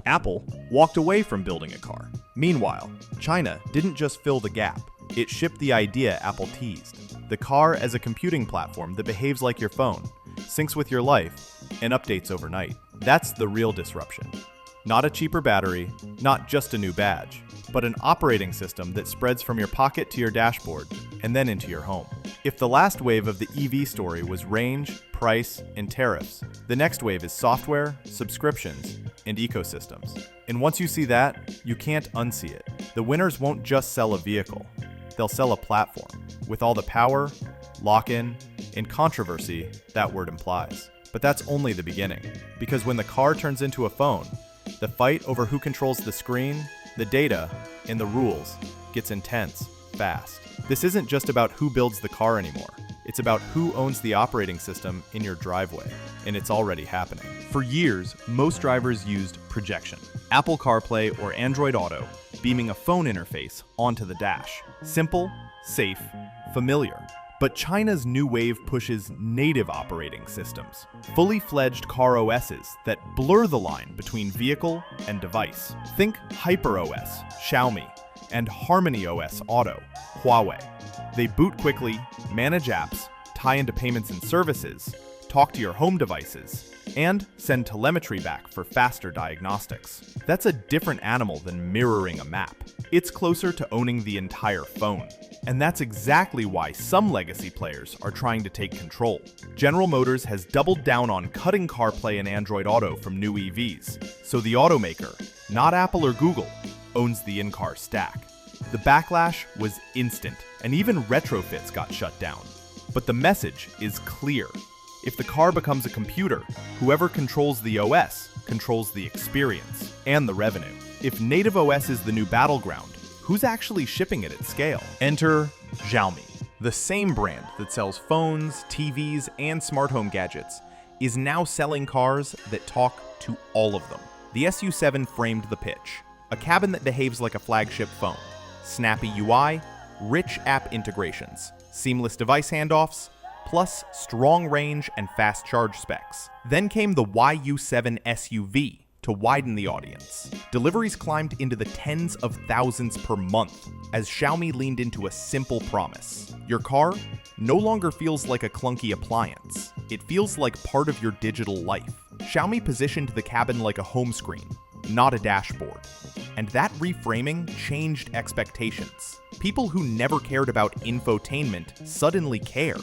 Apple walked away from building a car. Meanwhile, China didn't just fill the gap, it shipped the idea Apple teased. The car as a computing platform that behaves like your phone, syncs with your life, and updates overnight. That's the real disruption. Not a cheaper battery, not just a new badge, but an operating system that spreads from your pocket to your dashboard and then into your home. If the last wave of the EV story was range, price, and tariffs, the next wave is software, subscriptions, and ecosystems. And once you see that, you can't unsee it. The winners won't just sell a vehicle, they'll sell a platform with all the power, lock-in, and controversy that word implies. But that's only the beginning, because when the car turns into a phone, the fight over who controls the screen, the data, and the rules gets intense fast. This isn't just about who builds the car anymore. It's about who owns the operating system in your driveway, and it's already happening. For years, most drivers used projection, Apple CarPlay or Android Auto, beaming a phone interface onto the dash. Simple, safe, familiar. But China's new wave pushes native operating systems, fully fledged car OSs that blur the line between vehicle and device. Think HyperOS, Xiaomi, and HarmonyOS Auto, Huawei. They boot quickly, manage apps, tie into payments and services, talk to your home devices, and send telemetry back for faster diagnostics. That's a different animal than mirroring a map. It's closer to owning the entire phone. And that's exactly why some legacy players are trying to take control. General Motors has doubled down on cutting CarPlay and Android Auto from new EVs, so the automaker, not Apple or Google, owns the in-car stack. The backlash was instant, and even retrofits got shut down. But the message is clear. If the car becomes a computer, whoever controls the OS controls the experience and the revenue. If native OS is the new battleground, who's actually shipping it at scale? Enter Xiaomi. The same brand that sells phones, TVs, and smart home gadgets is now selling cars that talk to all of them. The SU7 framed the pitch. A cabin that behaves like a flagship phone. Snappy UI, rich app integrations, seamless device handoffs, plus strong range and fast charge specs. Then came the YU7 SUV to widen the audience. Deliveries climbed into the tens of thousands per month as Xiaomi leaned into a simple promise. Your car no longer feels like a clunky appliance. It feels like part of your digital life. Xiaomi positioned the cabin like a home screen, not a dashboard. And that reframing changed expectations. People who never cared about infotainment suddenly care,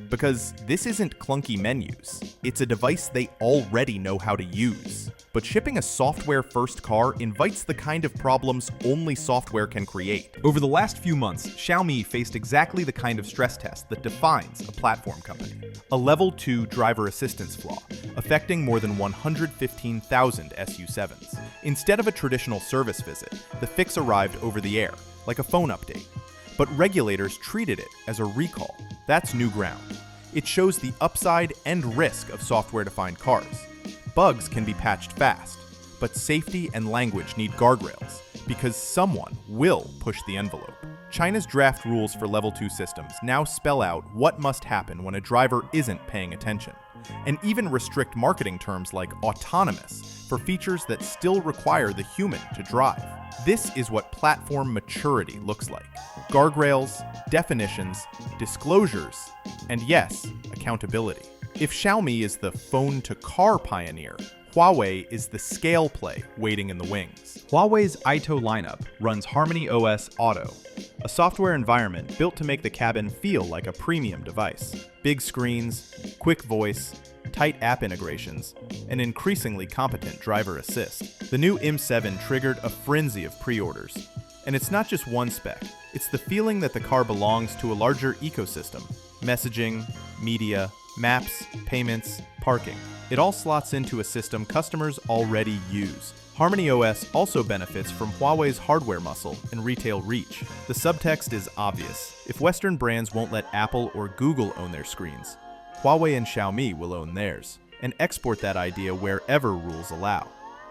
because this isn't clunky menus. It's a device they already know how to use. But shipping a software-first car invites the kind of problems only software can create. Over the last few months, Xiaomi faced exactly the kind of stress test that defines a platform company. A Level 2 driver assistance flaw, affecting more than 115,000 SU7s. Instead of a traditional service visit, the fix arrived over the air, like a phone update. But regulators treated it as a recall. That's new ground. It shows the upside and risk of software-defined cars. Bugs can be patched fast, but safety and language need guardrails, because someone will push the envelope. China's draft rules for Level 2 systems now spell out what must happen when a driver isn't paying attention, and even restrict marketing terms like autonomous for features that still require the human to drive. This is what platform maturity looks like. Guardrails, definitions, disclosures, and yes, accountability. If Xiaomi is the phone-to-car pioneer, Huawei is the scale play waiting in the wings. Huawei's Ito lineup runs HarmonyOS Auto, a software environment built to make the cabin feel like a premium device. Big screens, quick voice, tight app integrations, and increasingly competent driver assist. The new M7 triggered a frenzy of pre-orders. And it's not just one spec, it's the feeling that the car belongs to a larger ecosystem. Messaging, media, maps, payments, parking. It all slots into a system customers already use. HarmonyOS also benefits from Huawei's hardware muscle and retail reach. The subtext is obvious. If Western brands won't let Apple or Google own their screens, Huawei and Xiaomi will own theirs, and export that idea wherever rules allow.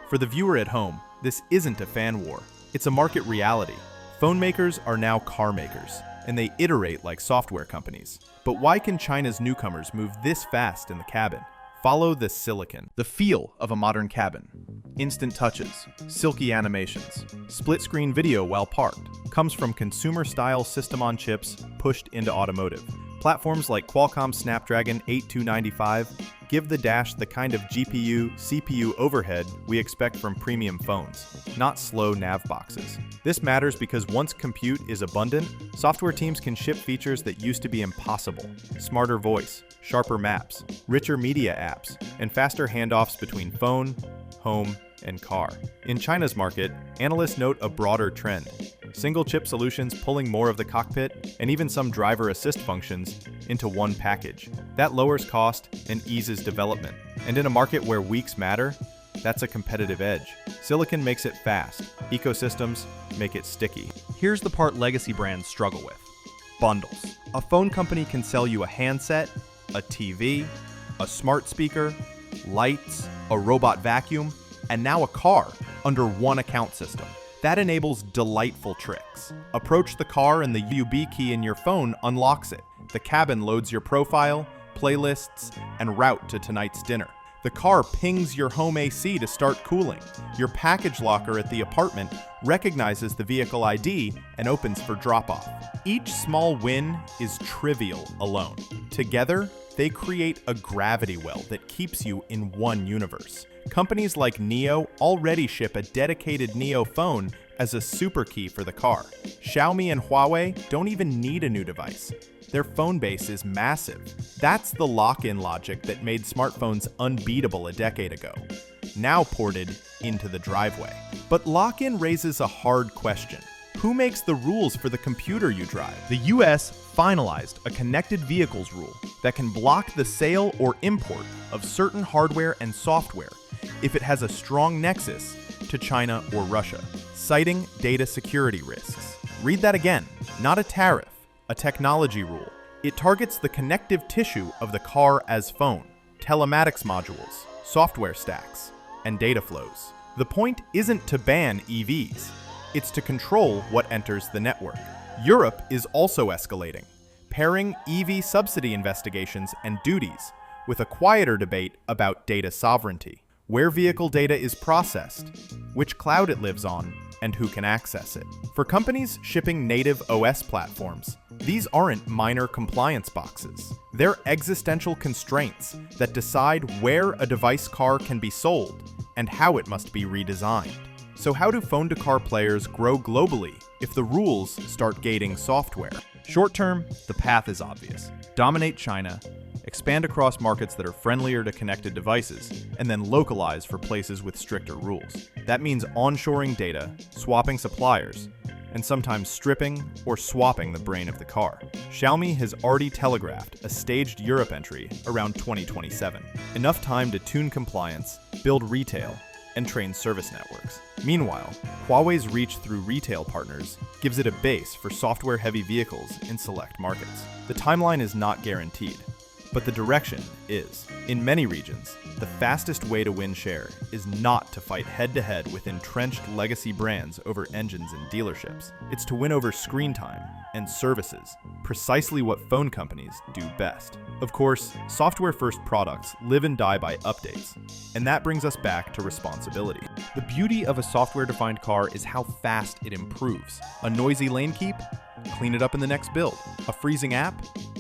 For the viewer at home, this isn't a fan war. It's a market reality. Phone makers are now car makers, and they iterate like software companies. But why can China's newcomers move this fast in the cabin? Follow the silicon, the feel of a modern cabin. instant touches, silky animations, split-screen video while parked, comes from consumer-style system-on-chips pushed into automotive. Platforms like Qualcomm Snapdragon 8295 give the Dash the kind of GPU, CPU overhead we expect from premium phones, not slow nav boxes. This matters because once compute is abundant, software teams can ship features that used to be impossible. Smarter voice, sharper maps, richer media apps, and faster handoffs between phone, home, and car. In China's market, analysts note a broader trend. Single-chip solutions pulling more of the cockpit and even some driver assist functions into one package. That lowers cost and eases development. And in a market where weeks matter, that's a competitive edge. Silicon makes it fast. Ecosystems make it sticky. Here's the part legacy brands struggle with. Bundles. A phone company can sell you a handset, a TV, a smart speaker, lights, a robot vacuum, and now a car under one account system. That enables delightful tricks. Approach the car and the UB key in your phone unlocks it. The cabin loads your profile, playlists, and route to tonight's dinner. The car pings your home AC to start cooling. Your package locker at the apartment recognizes the vehicle ID and opens for drop-off. Each small win is trivial alone. Together, they create a gravity well that keeps you in one universe. Companies like Neo already ship a dedicated Neo phone as a super key for the car. Xiaomi and Huawei don't even need a new device. Their phone base is massive. That's the lock-in logic that made smartphones unbeatable a decade ago, now ported into the driveway. But lock-in raises a hard question. Who makes the rules for the computer you drive? The US finalized a connected vehicles rule that can block the sale or import of certain hardware and software if it has a strong nexus to China or Russia, citing data security risks. Read that again, not a tariff, a technology rule. It targets the connective tissue of the car as phone, telematics modules, software stacks, and data flows. The point isn't to ban EVs, it's to control what enters the network. Europe is also escalating, pairing EV subsidy investigations and duties with a quieter debate about data sovereignty, where vehicle data is processed, which cloud it lives on, and who can access it. For companies shipping native OS platforms, these aren't minor compliance boxes. They're existential constraints that decide where a device car can be sold and how it must be redesigned. So how do phone-to-car players grow globally if the rules start gating software? Short term, the path is obvious. Dominate China, expand across markets that are friendlier to connected devices, and then localize for places with stricter rules. That means onshoring data, swapping suppliers, and sometimes stripping or swapping the brain of the car. Xiaomi has already telegraphed a staged Europe entry around 2027. Enough time to tune compliance, build retail, and train service networks. Meanwhile, Huawei's reach through retail partners gives it a base for software-heavy vehicles in select markets. The timeline is not guaranteed, but the direction is. In many regions, the fastest way to win share is not to fight head-to-head with entrenched legacy brands over engines and dealerships. It's to win over screen time and services, precisely what phone companies do best. Of course, software-first products live and die by updates, and that brings us back to responsibility. The beauty of a software-defined car is how fast it improves. A noisy lane keep? Clean it up in the next build. A freezing app?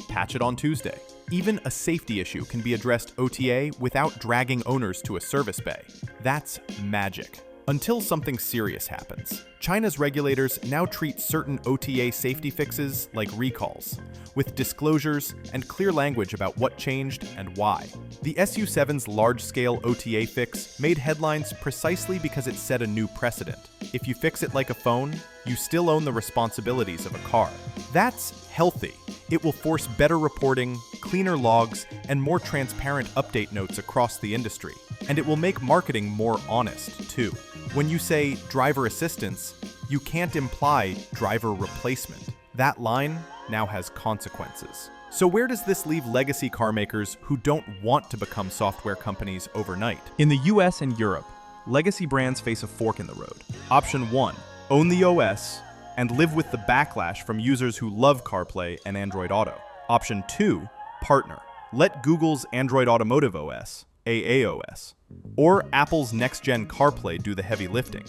Patch it on Tuesday. Even a safety issue can be addressed OTA without dragging owners to a service bay. That's magic. Until something serious happens. China's regulators now treat certain OTA safety fixes like recalls, with disclosures and clear language about what changed and why. The SU7's large-scale OTA fix made headlines precisely because it set a new precedent. If you fix it like a phone, you still own the responsibilities of a car. That's healthy. It will force better reporting, cleaner logs, and more transparent update notes across the industry. And it will make marketing more honest, too. When you say driver assistance, you can't imply driver replacement. That line now has consequences. So where does this leave legacy car makers who don't want to become software companies overnight? In the US and Europe, legacy brands face a fork in the road. Option 1, own the OS and live with the backlash from users who love CarPlay and Android Auto. Option 2, partner. Let Google's Android Automotive OS, AAOS. Or Apple's next-gen CarPlay do the heavy lifting,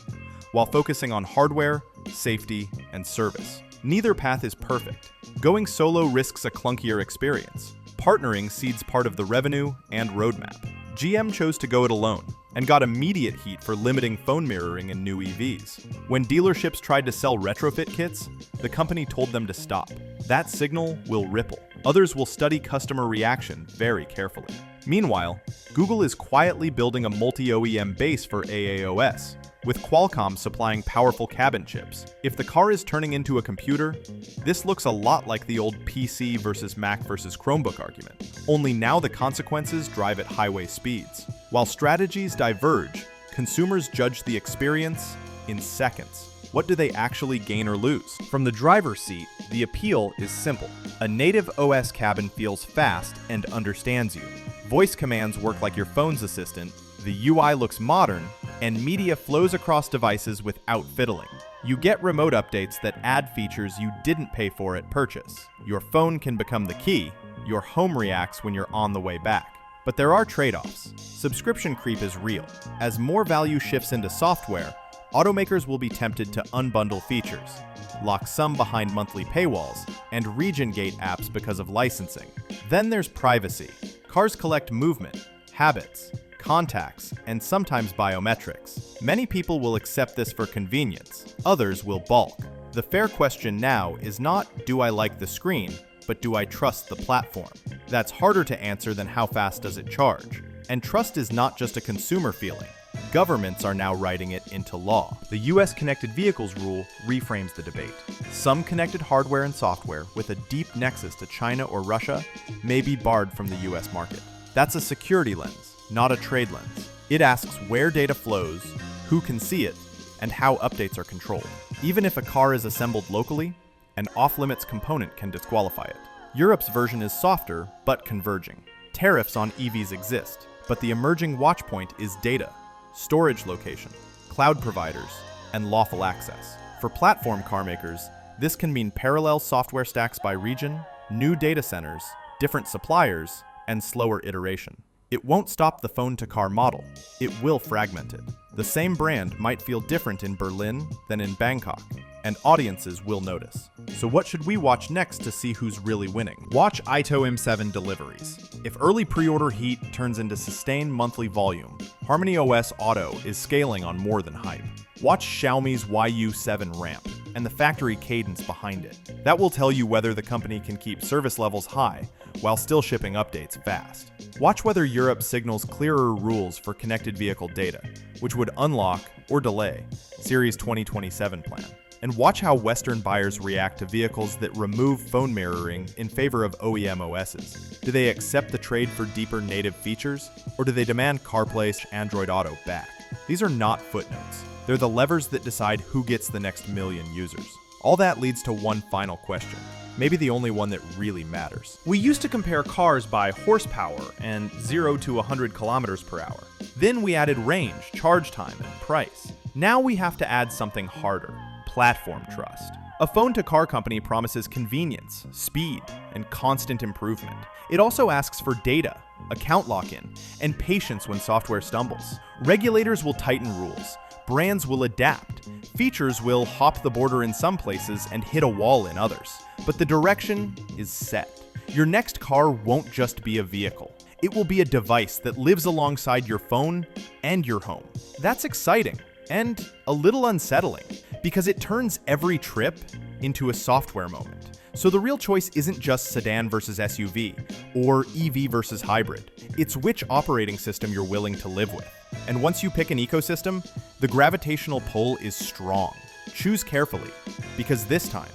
while focusing on hardware, safety, and service. Neither path is perfect. Going solo risks a clunkier experience. Partnering cedes part of the revenue and roadmap. GM chose to go it alone and got immediate heat for limiting phone mirroring in new EVs. When dealerships tried to sell retrofit kits, the company told them to stop. That signal will ripple. Others will study customer reaction very carefully. Meanwhile, Google is quietly building a multi-OEM base for AAOS, with Qualcomm supplying powerful cabin chips. If the car is turning into a computer, this looks a lot like the old PC versus Mac versus Chromebook argument. Only now the consequences drive at highway speeds. While strategies diverge, consumers judge the experience in seconds. What do they actually gain or lose? From the driver's seat, the appeal is simple. A native OS cabin feels fast and understands you. Voice commands work like your phone's assistant, the UI looks modern, and media flows across devices without fiddling. You get remote updates that add features you didn't pay for at purchase. Your phone can become the key. Your home reacts when you're on the way back. But there are trade-offs. Subscription creep is real. As more value shifts into software, automakers will be tempted to unbundle features, lock some behind monthly paywalls, and region-gate apps because of licensing. Then there's privacy. Cars collect movement, habits, contacts, and sometimes biometrics. Many people will accept this for convenience. Others will balk. The fair question now is not, do I like the screen, but do I trust the platform? That's harder to answer than how fast does it charge. And trust is not just a consumer feeling. Governments are now writing it into law. The US Connected Vehicles rule reframes the debate. Some connected hardware and software with a deep nexus to China or Russia may be barred from the US market. That's a security lens, not a trade lens. It asks where data flows, who can see it, and how updates are controlled. Even if a car is assembled locally, an off-limits component can disqualify it. Europe's version is softer, but converging. Tariffs on EVs exist, but the emerging watchpoint is data, storage location, cloud providers, and lawful access. For platform car makers, this can mean parallel software stacks by region, new data centers, different suppliers, and slower iteration. It won't stop the phone-to-car model. It will fragment it. The same brand might feel different in Berlin than in Bangkok, and audiences will notice. So what should we watch next to see who's really winning? Watch Ito M7 deliveries. If early pre-order heat turns into sustained monthly volume, HarmonyOS Auto is scaling on more than hype. Watch Xiaomi's YU7 ramp and the factory cadence behind it. That will tell you whether the company can keep service levels high while still shipping updates fast. Watch whether Europe signals clearer rules for connected vehicle data, which would unlock or delay Series 2027 plan. And watch how Western buyers react to vehicles that remove phone mirroring in favor of OEM OSs. Do they accept the trade for deeper native features, or do they demand CarPlay, Android Auto back? These are not footnotes. They're the levers that decide who gets the next million users. All that leads to one final question, maybe the only one that really matters. We used to compare cars by horsepower and 0 to 100 kilometers per hour. Then we added range, charge time, and price. Now we have to add something harder. Platform trust. A phone-to-car company promises convenience, speed, and constant improvement. It also asks for data, account lock-in, and patience when software stumbles. Regulators will tighten rules. Brands will adapt. Features will hop the border in some places and hit a wall in others. But the direction is set. Your next car won't just be a vehicle. It will be a device that lives alongside your phone and your home. That's exciting and a little unsettling, because it turns every trip into a software moment. So the real choice isn't just sedan versus SUV, or EV versus hybrid. It's which operating system you're willing to live with. And once you pick an ecosystem, the gravitational pull is strong. Choose carefully, because this time,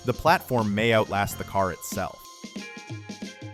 the platform may outlast the car itself.